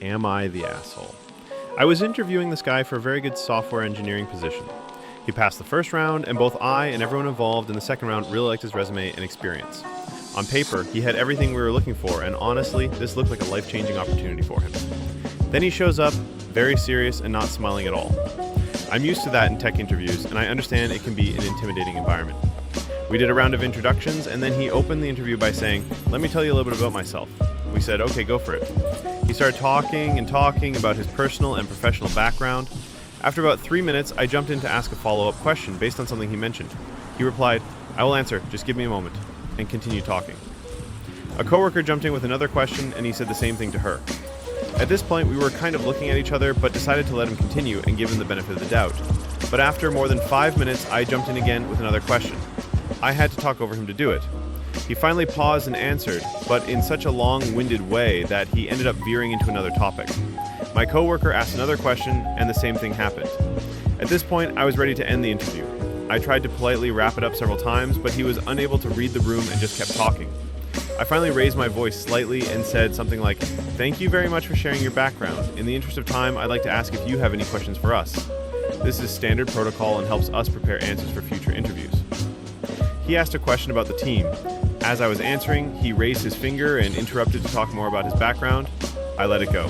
Am I the Asshole? I was interviewing this guy for a very good software engineering position. He passed the first round, and both I and everyone involved in the second round really liked his resume and experience. On paper, he had everything we were looking for, and honestly, this looked like a life-changing opportunity for him. Then he shows up, very serious and not smiling at all. I'm used to that in tech interviews, and I understand it can be an intimidating environment. We did a round of introductions, and then he opened the interview by saying, "Let me tell you a little bit about myself." We said, "Okay, go for it." He started talking about his personal and professional background. After about 3 minutes, I jumped in to ask a follow-up question based on something he mentioned. He replied, "I will answer, just give me a moment," and continued talking. A coworker jumped in with another question, and he said the same thing to her. At this point, we were kind of looking at each other, but decided to let him continue and give him the benefit of the doubt. But after more than 5 minutes, I jumped in again with another question. I had to talk over him to do it. He finally paused and answered, but in such a long-winded way that he ended up veering into another topic. My coworker asked another question, and the same thing happened. At this point, I was ready to end the interview. I tried to politely wrap it up several times, but he was unable to read the room and just kept talking. I finally raised my voice slightly and said something like, "Thank you very much for sharing your background. In the interest of time, I'd like to ask if you have any questions for us." This is standard protocol and helps us prepare answers for future interviews. He asked a question about the team. As I was answering, he raised his finger and interrupted to talk more about his background. I let it go.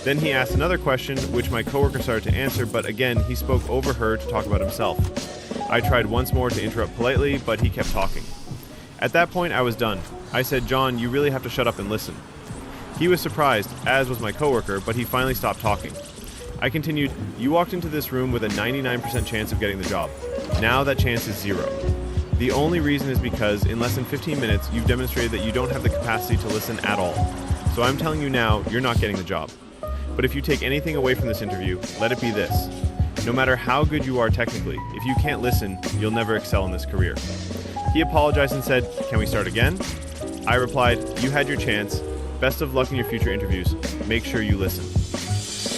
Then he asked another question, which my coworker started to answer, but again, he spoke over her to talk about himself. I tried once more to interrupt politely, but he kept talking. At that point, I was done. I said, "John, you really have to shut up and listen." He was surprised, as was my coworker, but he finally stopped talking. I continued, "You walked into this room with a 99% chance of getting the job. Now that chance is 0. The only reason is because in less than 15 minutes, you've demonstrated that you don't have the capacity to listen at all. So I'm telling you now, you're not getting the job. But if you take anything away from this interview, let it be this. No matter how good you are technically, if you can't listen, you'll never excel in this career." He apologized and said, "Can we start again?" I replied, "You had your chance. Best of luck in your future interviews. Make sure you listen."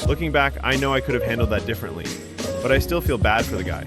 Looking back, I know I could have handled that differently, but I still feel bad for the guy.